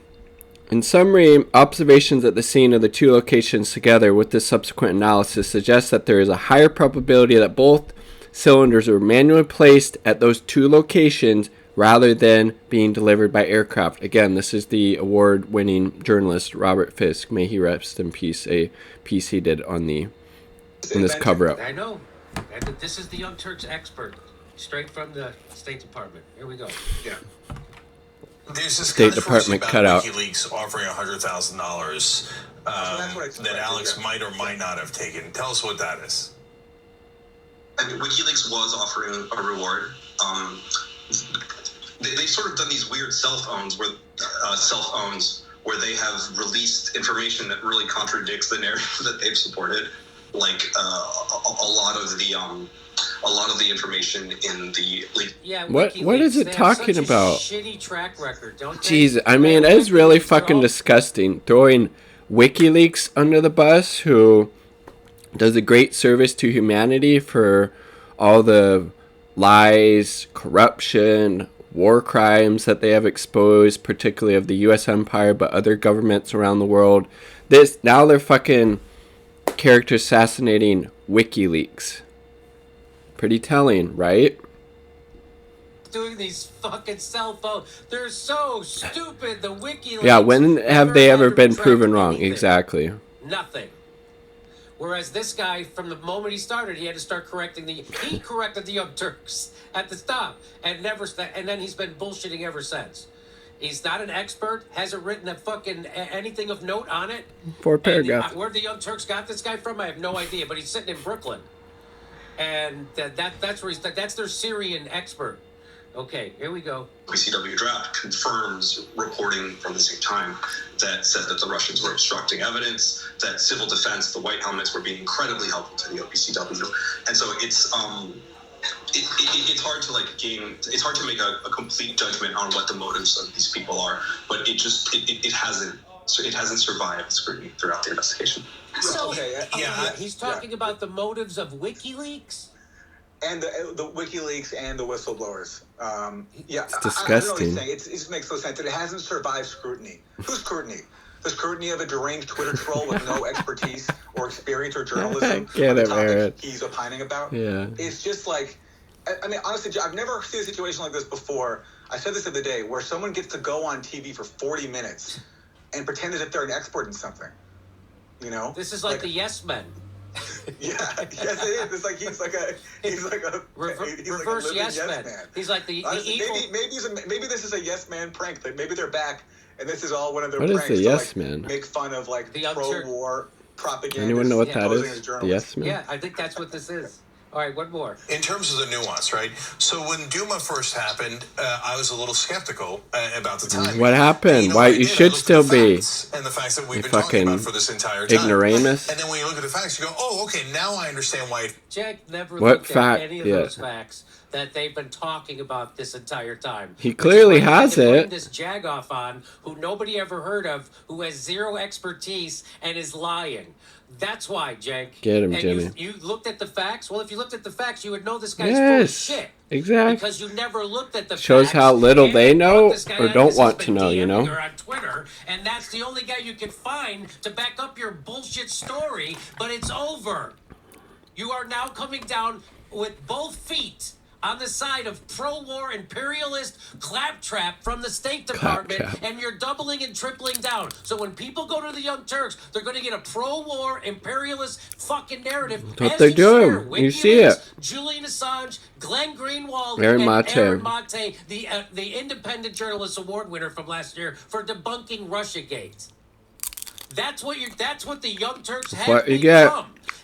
In summary, observations at the scene of the two locations together with this subsequent analysis suggest that there is a higher probability that both cylinders were manually placed at those two locations rather than being delivered by aircraft. Again, this is the award-winning journalist Robert Fisk. May he rest in peace. A piece he did on this cover-up. I know. And this is the Young Turks expert, straight from the State Department. Here we go. Yeah. There's this State Department cutout. WikiLeaks offering $100,000 that Alex might or might not have taken. Tell us what that is. And WikiLeaks was offering a reward. they've sort of done these weird self-owns where they have released information that really contradicts the narrative that they've supported, like a lot of the information in the what is it talking about? Shitty track record, don't they? Jeez, I mean, it's really fucking disgusting throwing WikiLeaks under the bus, who does a great service to humanity for all the lies, corruption, war crimes that they have exposed, particularly of the U.S. empire, but other governments around the world. Now they're fucking character assassinating WikiLeaks. Pretty telling, right? Doing these fucking cell phones, they're so stupid. The WikiLeaks. Yeah, when have they ever been proven wrong? Exactly. Nothing. Whereas this guy, from the moment he started, he had to start correcting he corrected the Young Turks at the stop, and then he's been bullshitting ever since. He's not an expert, hasn't written a fucking anything of note on it. 4 paragraphs. Where the Young Turks got this guy from, I have no idea, but he's sitting in Brooklyn. And that's where that's their Syrian expert. Okay, here we go. OPCW draft confirms reporting from the same time that said that the Russians were obstructing evidence, that civil defense, the white helmets, were being incredibly helpful to the OPCW. And so it's hard to it's hard to make a complete judgment on what the motives of these people are, but it hasn't survived scrutiny throughout the investigation. So he's talking about the motives of WikiLeaks? And the WikiLeaks and the whistleblowers. It's disgusting. It just makes no sense. It hasn't survived scrutiny. Who's scrutiny? The scrutiny of a deranged Twitter troll with no expertise or experience or journalism on the topic he's opining about? Yeah. It's just like, I mean, honestly, I've never seen a situation like this before. I said this the other day, where someone gets to go on TV for 40 minutes and pretend as if they're an expert in something. You know? This is like the Yes Men. Yeah, yes it is. It's like he's like a reverse yes man. He's like the evil. Maybe this is a yes man prank. Like maybe they're back, and this is all one of their what pranks is the to yes man? Make fun of like the pro-war propaganda. Anyone know what that is? The yes man. Yeah, I think that's what this is. All right, one more. In terms of the nuance, right? So when Duma first happened, I was a little skeptical about the timing. What happened? Why you should still be? And the facts that we've been talking about for this entire time. Ignoramus. And then when you look at the facts, you go, "Oh, okay, now I understand why." Jack never looked at any of those facts that they've been talking about this entire time. He clearly has it. Bring this jagoff on, who nobody ever heard of, who has zero expertise and is lying. That's why, Jake. Get him, Jimmy. You looked at the facts? Well, if you looked at the facts, you would know this guy's full of shit. Exactly. Because you never looked at the Shows facts. how little they know or don't want to know, you know? On Twitter, and that's the only guy you can find to back up your bullshit story, but it's over. You are now coming down with both feet on the side of pro-war imperialist claptrap from the State Department, and you're doubling and tripling down. So when people go to the Young Turks, they're going to get a pro-war imperialist fucking narrative. That's what they're doing. You see it. Julian Assange, Glenn Greenwald, Aaron and Aaron Maté, the Independent Journalist Award winner from last year for debunking Russiagate. That's what the Young Turks have what you get.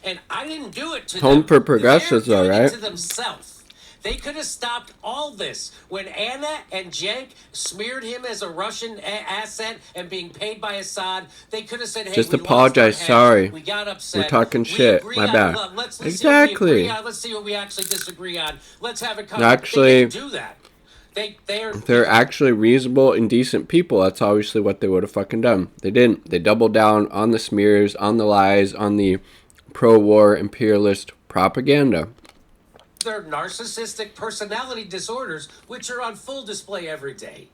And I didn't do it to Home them. for progressives, They're doing all right? it to themselves. They could have stopped all this when Anna and Cenk smeared him as a Russian asset and being paid by Assad. They could have said, "Hey, just we apologize. lost our Sorry, we got upset. We're talking shit. My bad." Let's exactly. let's see what we actually disagree on. Let's have a conversation. Actually, they do that. They're actually reasonable and decent people. That's obviously what they would have fucking done. They didn't. They doubled down on the smears, on the lies, on the pro-war imperialist propaganda. They're narcissistic personality disorders, which are on full display every day.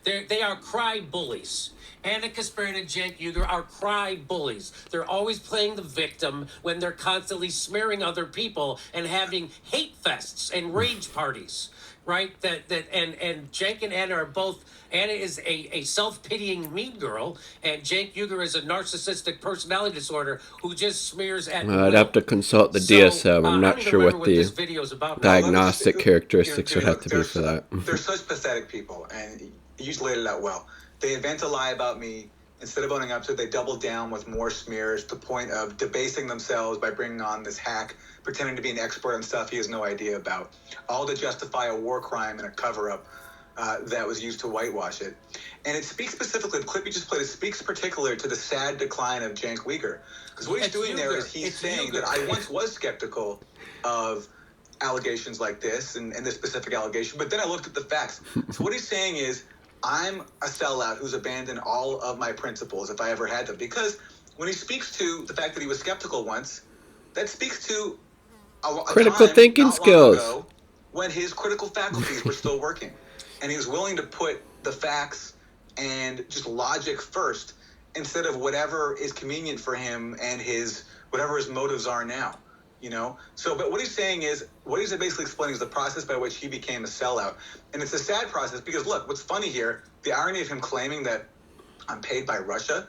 They are cry bullies. Anna Kasparian and Cenk Uygur are cry bullies. They're always playing the victim when they're constantly smearing other people and having hate fests and rage parties, right? And Cenk and Anna are both. Anna is a self-pitying mean girl, and Cenk Uygur is a narcissistic personality disorder who just smears at I'd have to consult the DSM. I'm not sure what the diagnostic characteristics would have to be for that. They're such pathetic people, and you just laid it out well. They invent a lie about me. Instead of owning up to it, they double down with more smears to the point of debasing themselves by bringing on this hack, pretending to be an expert on stuff he has no idea about. All to justify a war crime and a cover-up. that was used to whitewash it. And it speaks specifically, the clip you just played, it speaks particularly to the sad decline of Cenk Uygur. Because what he's doing there is he's saying that I once was skeptical of allegations like this and this specific allegation, but then I looked at the facts. So what he's saying is, I'm a sellout who's abandoned all of my principles if I ever had them. Because when he speaks to the fact that he was skeptical once, that speaks to a critical time thinking not long skills ago when his critical faculties were still working. And he was willing to put the facts and just logic first instead of whatever is convenient for him and whatever his motives are now. So, but what he's saying is, what he's basically explaining is the process by which he became a sellout. And it's a sad process because, look, what's funny here, the irony of him claiming that I'm paid by Russia,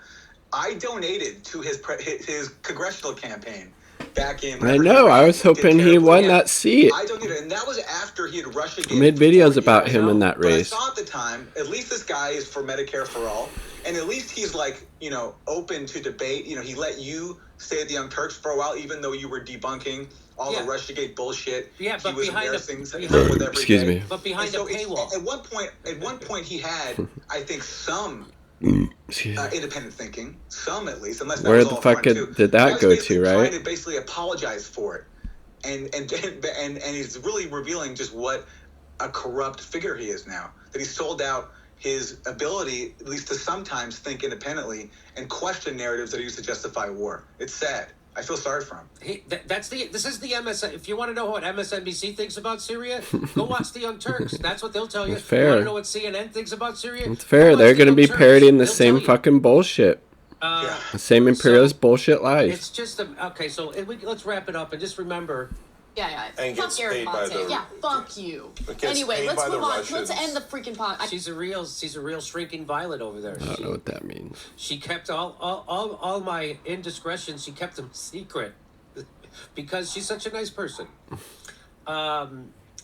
I donated to his congressional campaign back in... I know, I was hoping he won that seat. I donated, and that was after he had Russia... I made videos about him in that race. But I saw at the time, at least this guy is for Medicare for all, and at least he's open to debate. He let you stay at the Young Turks for a while, even though you were debunking all the Russiagate bullshit. Yeah, but he was behind excuse me. But behind the paywall. At one point, he had, I think, some independent thinking, some at least, unless that where was the all fuck front, did that go to, right? Trying to basically apologize for it, and he's really revealing just what a corrupt figure he is now. That he's sold out his ability, at least to sometimes think independently and question narratives that he used to justify war. It's sad. I feel sorry for him. This is the MSN. If you want to know what MSNBC thinks about Syria, go watch the Young Turks. That's what they'll tell you. It's fair. You want to know what CNN thinks about Syria? It's fair. They're going to be parodying the same Turks. fucking bullshit. The same imperialist bullshit lies. It's just okay. So let's wrap it up and just remember. Yeah. And Fuck gets Aaron paid by Maté. the- Yeah, fuck you. Gets Anyway, paid let's by the move on. Russians. Let's end the freaking pod. She's a real shrinking violet over there. I don't know what that means. She kept all my indiscretions. She kept them secret because she's such a nice person.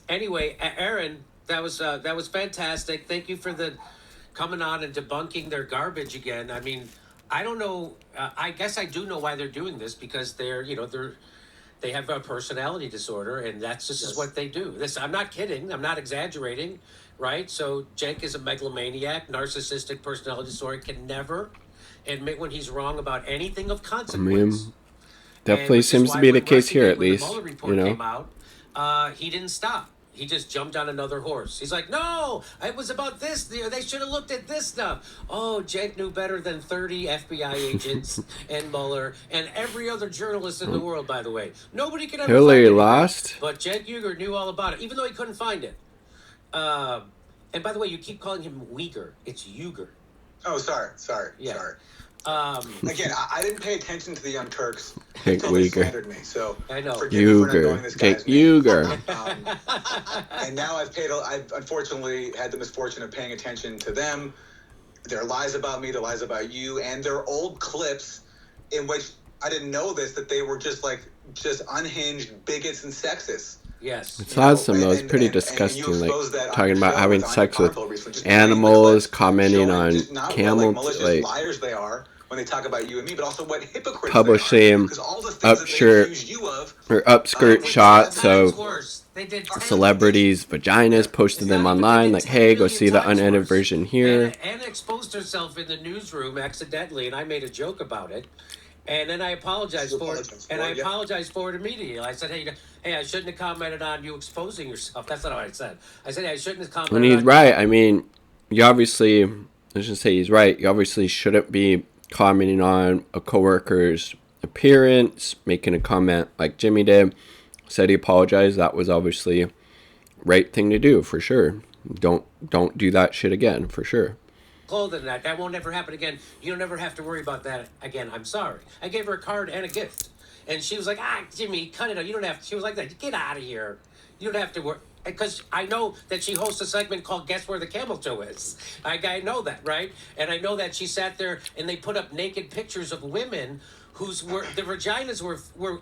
Anyway, Aaron, that was fantastic. Thank you for coming on and debunking their garbage again. I mean, I don't know. I guess I do know why they're doing this because they have a personality disorder, and that's just what they do. I'm not kidding. I'm not exaggerating, right? So Cenk is a megalomaniac, narcissistic personality disorder, can never admit when he's wrong about anything of consequence. Definitely seems to be the case here, at least. Came out, he didn't stop. He just jumped on another horse. He's like, no, it was about this. They should have looked at this stuff. Oh, Cenk knew better than 30 FBI agents and Mueller and every other journalist in the world, by the way. Nobody could ever Hillary find it. lost. But Cenk Uygur knew all about it, even though he couldn't find it. And by the way, you keep calling him Uyghur. It's Uyghur. Oh, sorry. Yeah. Sorry. Again, I didn't pay attention to the Young Turks Cenk until they Uygur. slandered me. So I know. forgive me for not knowing this guy's name. Uyghur. And now I've unfortunately had the misfortune of paying attention to them, their lies about me, their lies about you, and their old clips in which I didn't know that they were just unhinged bigots and sexists. Yes. It's awesome, though. It's pretty disgusting. Like, talking about having sex with animals, commenting on camel, malicious liars they are when they talk about you and me, but also what hypocrites publishing they are. Because all the things that they accuse you of, or upskirt shots of They did 10 celebrities' vaginas, posted them online, like, hey, go see the unedited version here. Anna exposed herself in the newsroom accidentally, and I made a joke about it. And then I apologized for it. And I apologized for it immediately. I said, hey, I shouldn't have commented on you exposing yourself. That's not what I said. I said, hey, I shouldn't have commented on And he's right. I mean, you obviously, I should say he's right. You obviously shouldn't be commenting on a coworker's appearance, making a comment like Jimmy did. Said he apologized. That was obviously the right thing to do, for sure. Don't do that shit again, for sure. Clothing that won't ever happen again. You'll never have to worry about that again. I'm sorry. I gave her a card and a gift, and she was like, Jimmy, cut it out. You don't have to. She was like that. Get out of here. You don't have to worry. Because I know that she hosts a segment called Guess Where the Camel Toe Is. I know that, right? And I know that she sat there and they put up naked pictures of women whose the vaginas were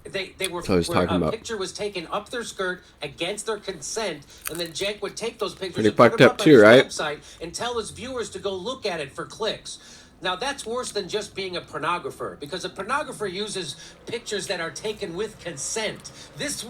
they were a picture was taken up their skirt against their consent, and then Cenk would take those pictures Pretty and put fucked them up up on too, his right? website and tell his viewers to go look at it for clicks. Now, that's worse than just being a pornographer, because a pornographer uses pictures that are taken with consent. These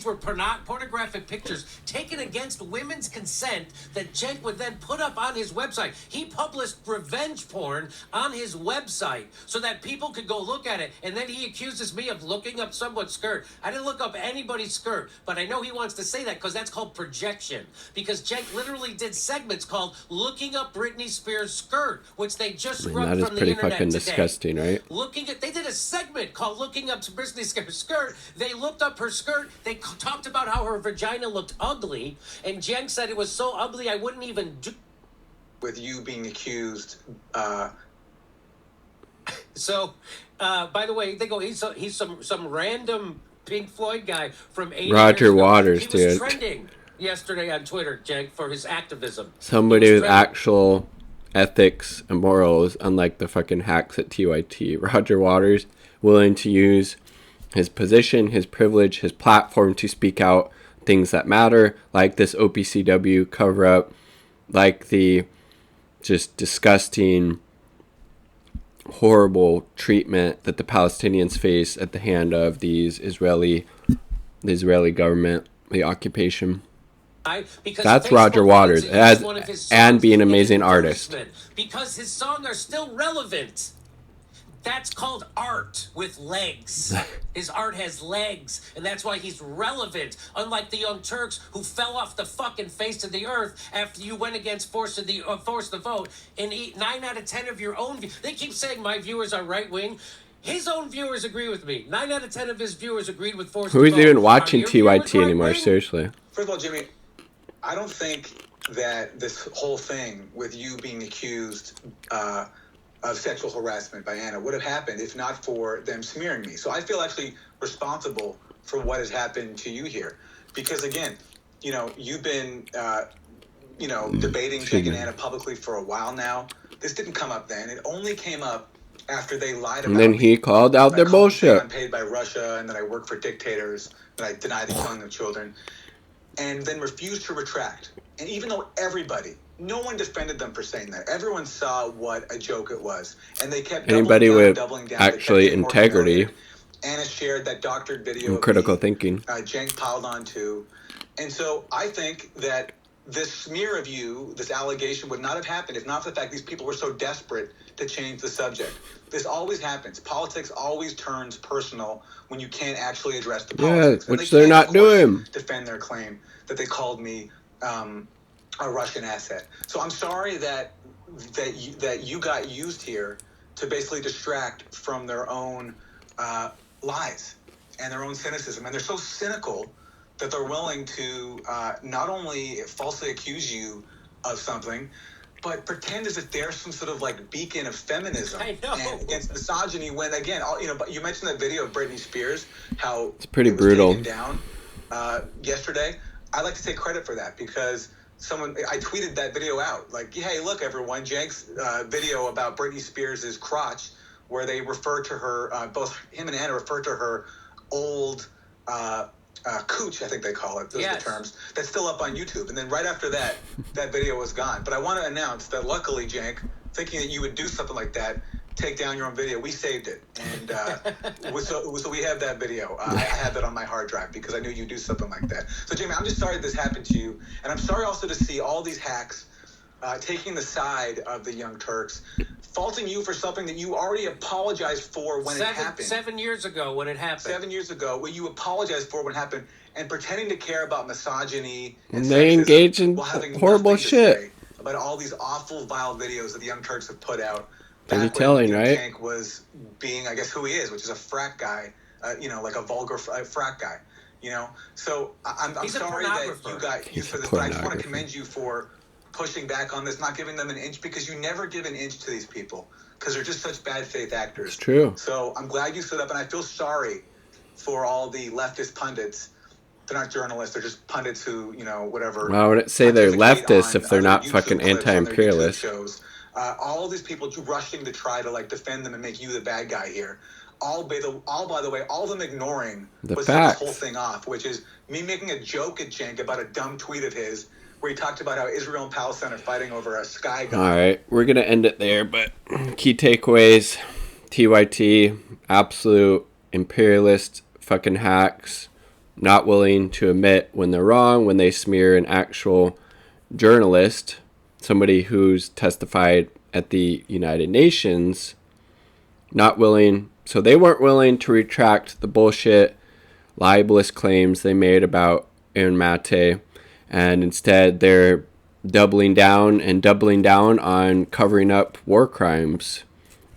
were pornographic pictures taken against women's consent that Cenk would then put up on his website. He published revenge porn on his website so that people could go look at it, and then he accuses me of looking up someone's skirt. I didn't look up anybody's skirt, but I know he wants to say that because that's called projection. Because Cenk literally did segments called Looking Up Britney Spears' Skirt, which they just That is from the pretty internet fucking today. disgusting, right? They did a segment called Looking Up Britney Spears' Skirt. They looked up her skirt. They talked about how her vagina looked ugly, and Cenk said it was so ugly I wouldn't even do. With you being accused, So, by the way, they go, he's some random Pink Floyd guy from 80 Roger years ago. Waters, He was dude. trending yesterday on Twitter, Cenk, for his activism. Somebody He was with trending. actual ethics and morals, unlike the fucking hacks at TYT. Roger Waters, willing to use his position, his privilege, his platform to speak out things that matter, like this OPCW cover-up, like the just disgusting, horrible treatment that the Palestinians face at the hand of the Israeli government, the occupation. Because That's Facebook Roger Waters, thinks it's one of his songs and being an an amazing artist. endorsement, because his songs are still relevant. That's called art with legs. His art has legs, and that's why he's relevant. Unlike the Young Turks, who fell off the fucking face of the earth after you went against Force the Vote, and 9 out of 10 of your own. They keep saying my viewers are right wing. His own viewers agree with me. 9 out of 10 of his viewers agreed with Force the Vote. Who's even watching Are your TYT viewers anymore? right-wing? Seriously. first of all, Jimmy, I don't think that this whole thing with you being accused of sexual harassment by Anna would have happened if not for them smearing me. So I feel actually responsible for what has happened to you here. Because again, you know, you've been, debating Cenk and Anna publicly for a while now. This didn't come up then. It only came up after they lied about And then me. he called out their I called them saying bullshit. I'm paid by Russia and that I work for dictators, that I deny the killing of children, and then refused to retract. And even though no one defended them for saying that. Everyone saw what a joke it was. And they kept Anybody with doubling down. actually They kept getting more integrity humiliated. Anna shared that doctored video and of critical me. thinking. Cenk piled on too. And so I think that this smear of you, this allegation would not have happened if not for the fact these people were so desperate to change the subject. This always happens. Politics always turns personal when you can't actually address the politics. And which they they're can't, not of course, doing. defend their claim that they called me a Russian asset. So I'm sorry that you got used here to basically distract from their own lies and their own cynicism. And they're so cynical that they're willing to not only falsely accuse you of something, but pretend as if they're some sort of like beacon of feminism I know. and against misogyny. When again, but you mentioned that video of Britney Spears, how It's pretty it was brutal. taken down yesterday. I'd like to take credit for that because I tweeted that video out. Like, hey, look, everyone, Cenk's video about Britney Spears' crotch, where they refer to her, both him and Anna refer to her old cooch, I think they call it. Those are the terms. That's still up on YouTube. And then right after that, that video was gone. But I want to announce that luckily, Cenk, thinking that you would do something like that, take down your own video, we saved it. And so we have that video. I have that on my hard drive because I knew you'd do something like that. So, Jamie, I'm just sorry that this happened to you. And I'm sorry also to see all these hacks taking the side of the Young Turks, faulting you for something that you already apologized for when it happened. 7 years ago when it happened. 7 years ago, when you apologized for when it happened, and pretending to care about misogyny And they engage in while having horrible nothing to shit. say about all these awful, vile videos that the Young Turks have put out. Pretty back telling, when right? Cenk was being, I guess, who he is, which is a frat guy, like a vulgar frat guy. So I'm sorry that you got used for this, but I just want to commend you for pushing back on this, not giving them an inch, because you never give an inch to these people because they're just such bad faith actors. It's true. So I'm glad you stood up, and I feel sorry for all the leftist pundits. They're not journalists; they're just pundits who, whatever. Well, I wouldn't say they're pontificate leftists on if they're other not YouTube fucking clips on their YouTube anti-imperialist. shows. All these people rushing to try to defend them and make you the bad guy here. All by the way, all of them ignoring The what set facts. this whole thing off, which is me making a joke at Cenk about a dumb tweet of his where he talked about how Israel and Palestine are fighting over a sky god. All right, we're going to end it there, but key takeaways: TYT, absolute imperialist fucking hacks, not willing to admit when they're wrong, when they smear an actual journalist, somebody who's testified at the United Nations, not willing. So they weren't willing to retract the bullshit, libelous claims they made about Aaron Maté, and instead they're doubling down on covering up war crimes,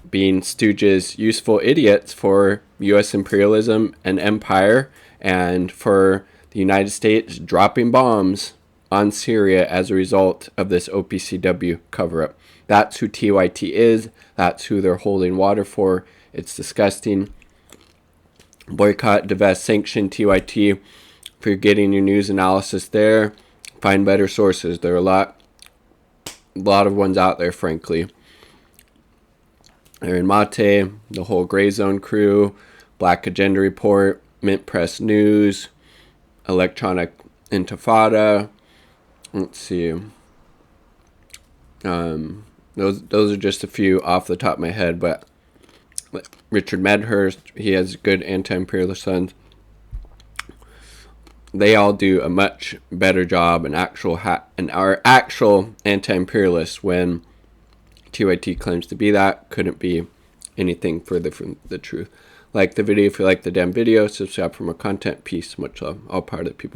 being stooges, useful idiots for U.S. imperialism and empire, and for the United States dropping bombs on Syria as a result of this OPCW cover-up. That's who TYT is. That's who they're holding water for. It's disgusting. Boycott, divest, sanction TYT. If you're getting your news analysis there, find better sources. There are a lot of ones out there, frankly. Aaron Maté, the whole Gray Zone crew, Black Agenda Report, Mint Press News, Electronic Intifada. Let's see. Those are just a few off the top of my head, but Richard Medhurst, he has good anti-imperialist sons. They all do a much better job and are actual anti-imperialists when TYT claims to be that. Couldn't be anything further from the truth. Like the video if you like the damn video. Subscribe for more content. Peace. Much love. All part of the people.